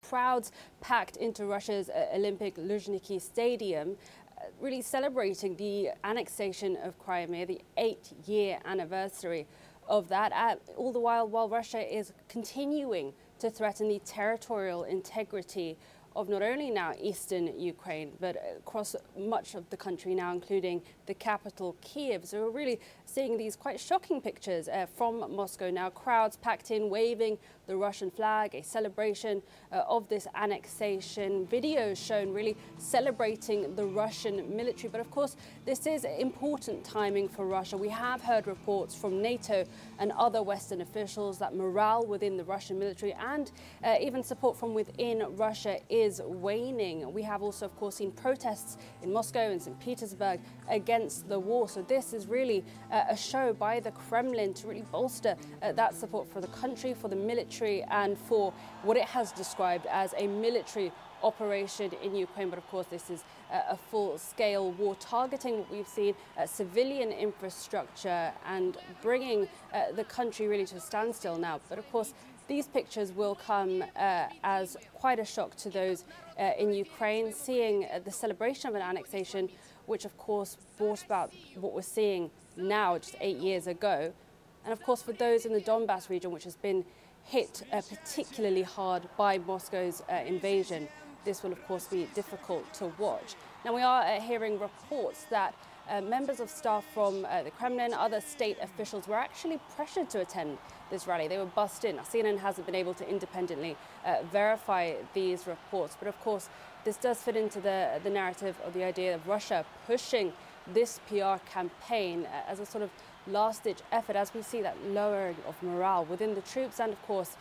Crowds packed into Russia's Olympic Luzhniki Stadium, really celebrating the annexation of Crimea, the 8-year anniversary of that, all the while Russia is continuing to threaten the territorial integrity of not only now eastern Ukraine, but across much of the country now, including the capital, Kiev. So we're really seeing these quite shocking pictures from Moscow now. Crowds packed in, waving the Russian flag, a celebration of this annexation. Videos shown really celebrating the Russian military. But of course, this is important timing for Russia. We have heard reports from NATO and other Western officials that morale within the Russian military and even support from within Russia is waning. We have also, of course, seen protests in Moscow and St. Petersburg against the war. So this is really a show by the Kremlin to really bolster that support for the country, for the military, and for what it has described as a military operation in Ukraine. But of course, this is a full-scale war targeting what we've seen, civilian infrastructure, and bringing the country really to a standstill now. But of course, these pictures will come as quite a shock to those in Ukraine, seeing the celebration of an annexation, which of course brought about what we're seeing now, just 8 years ago. And of course, for those in the Donbass region, which has been hit particularly hard by Moscow's invasion, this will of course be difficult to watch. Now, we are hearing reports that members of staff from the Kremlin, other state officials were actually pressured to attend this rally. They were bussed in. CNN hasn't been able to independently verify these reports. But of course, this does fit into the narrative of the idea of Russia pushing this PR campaign as a sort of last-ditch effort, as we see that lowering of morale within the troops, and of course,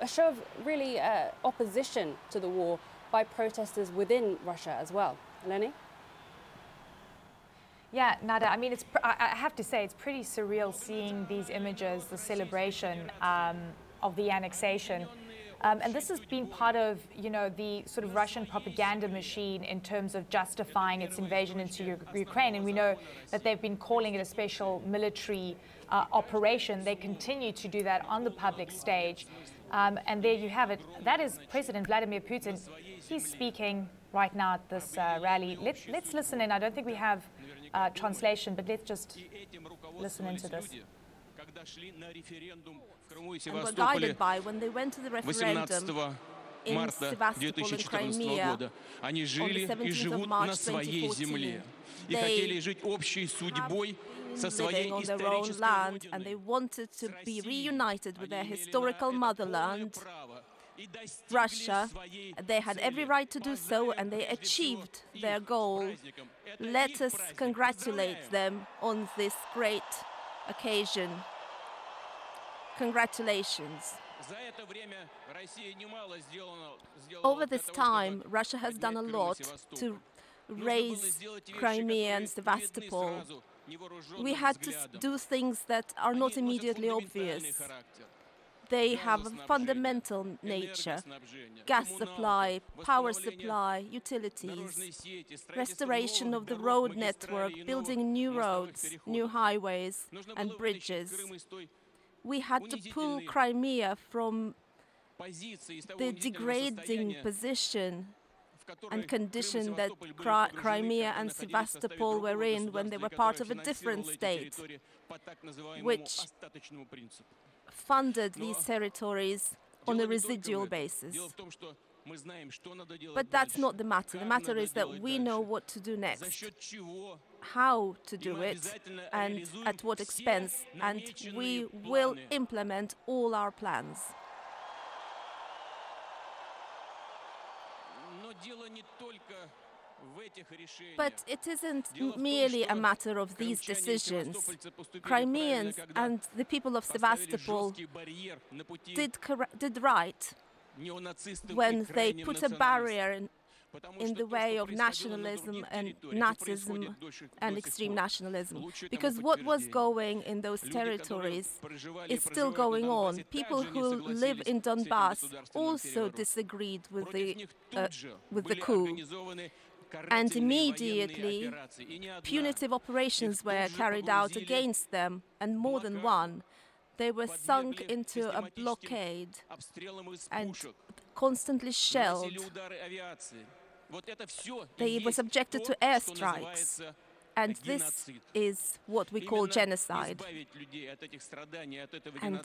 a show of really opposition to the war by protesters within Russia as well. Eleni? Yeah, Nada, I mean, I have to say, it's pretty surreal seeing these images, the celebration of the annexation. And this has been part of, the sort of Russian propaganda machine in terms of justifying its invasion into Ukraine. And we know that they've been calling it a special military operation. They continue to do that on the public stage. And there you have it. That is President Vladimir Putin. He's speaking right now at this rally. Let's listen in. I don't think we have translation, but let's just listen into this. And were guided by when they went to the referendum in Sevastopol and Crimea on the 17th of March 2014. They living on their own land, and they wanted to be reunited with their historical motherland, Russia. They had every right to do so, and they achieved their goal. Let us congratulate them on this great occasion. Congratulations. Over this time, Russia has done a lot to raise Crimea and Sevastopol. We had to do things that are not immediately obvious. They have a fundamental nature: gas supply, power supply, utilities, restoration of the road network, building new roads, new highways and bridges. We had to pull Crimea from the degrading position and condition that Crimea and Sevastopol were in when they were part of a different state, which funded these territories on a residual basis. But that's not the matter. The matter is that we know what to do next, how to do it, and at what expense, and we will implement all our plans. But it isn't merely a matter of these decisions. Crimeans and the people of Sevastopol did right when they put a barrier in the way of nationalism and Nazism and extreme nationalism. Because what was going in those territories is still going on. People who live in Donbass also disagreed with the coup. And immediately, punitive operations were carried out against them, and more than one. They were sunk into a blockade and constantly shelled. They were subjected to airstrikes. And this is what we call genocide. And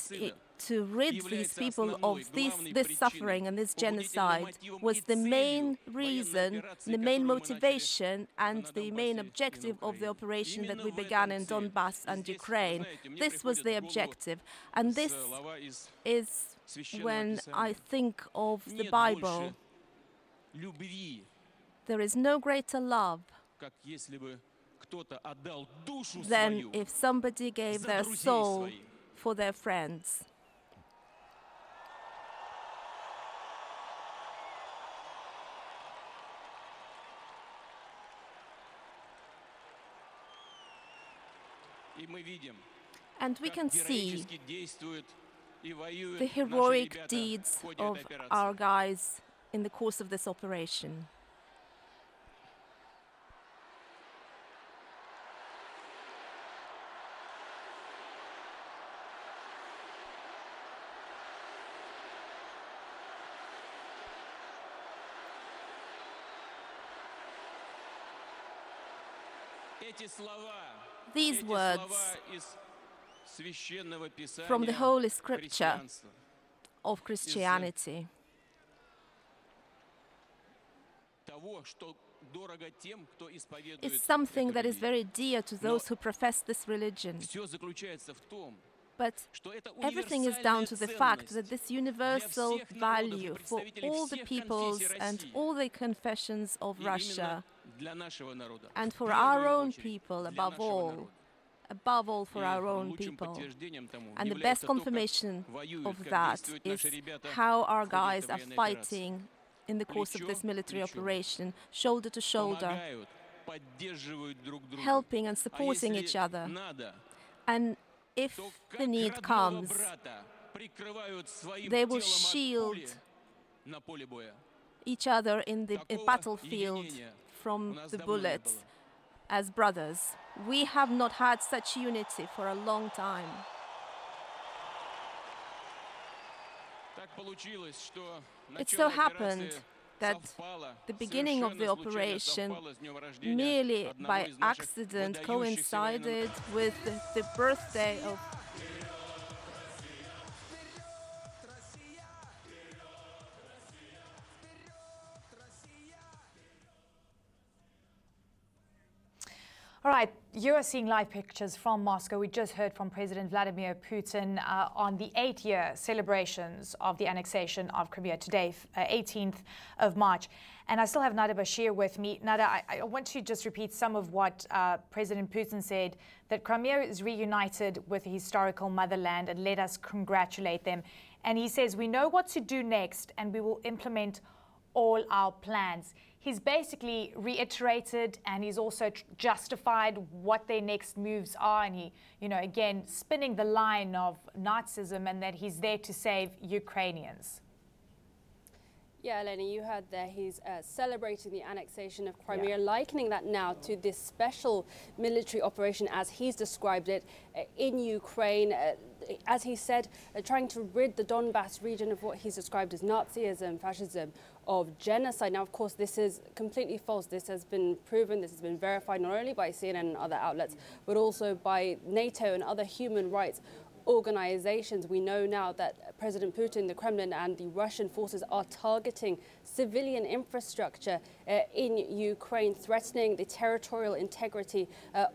to rid these people of this suffering and this genocide was the main reason, the main motivation, and the main objective of the operation that we began in Donbass and Ukraine. This was the objective. And this is when I think of the Bible. There is no greater love than if somebody gave their soul for their friends. And we can see the heroic deeds of our guys in the course of this operation. These words from the Holy Scripture of Christianity is something that is very dear to those who profess this religion. But everything is down to the fact that this universal value for all the peoples and all the confessions of Russia, and for our own people above all for our own people. And the best confirmation of that is how our guys are fighting in the course of this military operation, shoulder to shoulder, helping and supporting each other. And if the need comes, they will shield each other in the battlefield from the bullets as brothers. We have not had such unity for a long time. It so happened that the beginning of the operation, merely by accident, coincided with the birthday of All right, you are seeing live pictures from Moscow. We just heard from President Vladimir Putin on the 8-year celebrations of the annexation of Crimea today, 18th of March. And I still have Nada Bashir with me. Nada, I want to just repeat some of what President Putin said, that Crimea is reunited with the historical motherland, and let us congratulate them. And he says, we know what to do next, and we will implement all our plans. He's basically reiterated, and he's also justified what their next moves are. And he, again, spinning the line of Nazism, and that he's there to save Ukrainians. Yeah, Eleni, you heard there, he's celebrating the annexation of Crimea, likening that now to this special military operation, as he's described it, in Ukraine. As he said, trying to rid the Donbass region of what he's described as Nazism, fascism, of genocide. Now, of course, this is completely false. This has been proven, this has been verified not only by CNN and other outlets, but also by NATO and other human rights organizations. We know now that President Putin, the Kremlin, and the Russian forces are targeting civilian infrastructure in Ukraine, threatening the territorial integrity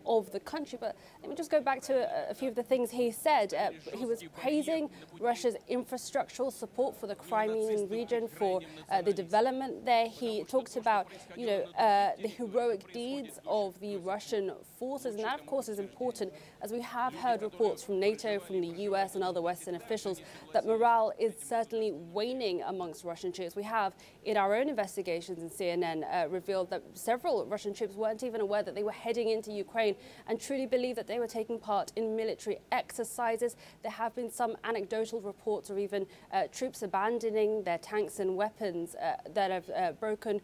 of the country. But let me just go back to a few of the things he said. He was praising Russia's infrastructural support for the Crimean region, for the development there. He talked about, the heroic deeds of the Russian forces, and that, of course, is important, as we have heard reports from NATO, from the US and other Western officials, that morale is certainly waning amongst Russian troops. We have, in our own investigations in CNN, revealed that several Russian troops weren't even aware that they were heading into Ukraine and truly believed that they were taking part in military exercises. There have been some anecdotal reports of even troops abandoning their tanks and weapons that have broken,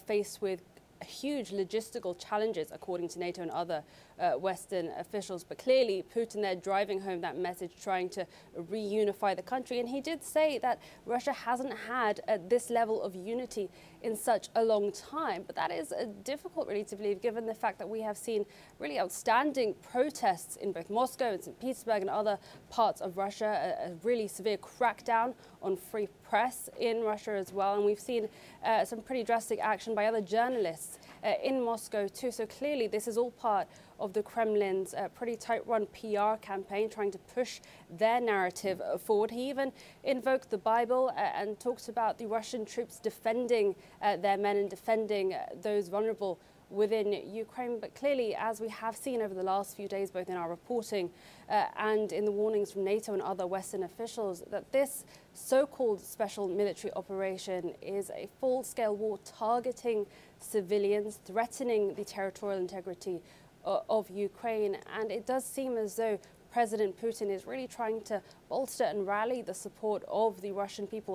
faced with huge logistical challenges, according to NATO and other Western officials. But clearly, Putin there driving home that message, trying to reunify the country. And he did say that Russia hasn't had this level of unity in such a long time. But that is difficult, really, to believe, given the fact that we have seen really outstanding protests in both Moscow and St. Petersburg and other parts of Russia, a really severe crackdown on free press in Russia as well. And we've seen some pretty drastic action by other journalists in Moscow too. So clearly this is all part of the Kremlin's pretty tight-run PR campaign, trying to push their narrative forward. He even invoked the Bible and talked about the Russian troops defending their men and defending those vulnerable within Ukraine. But clearly, as we have seen over the last few days, both in our reporting and in the warnings from NATO and other Western officials, that this so-called special military operation is a full-scale war targeting civilians, threatening the territorial integrity of Ukraine. And it does seem as though President Putin is really trying to bolster and rally the support of the Russian people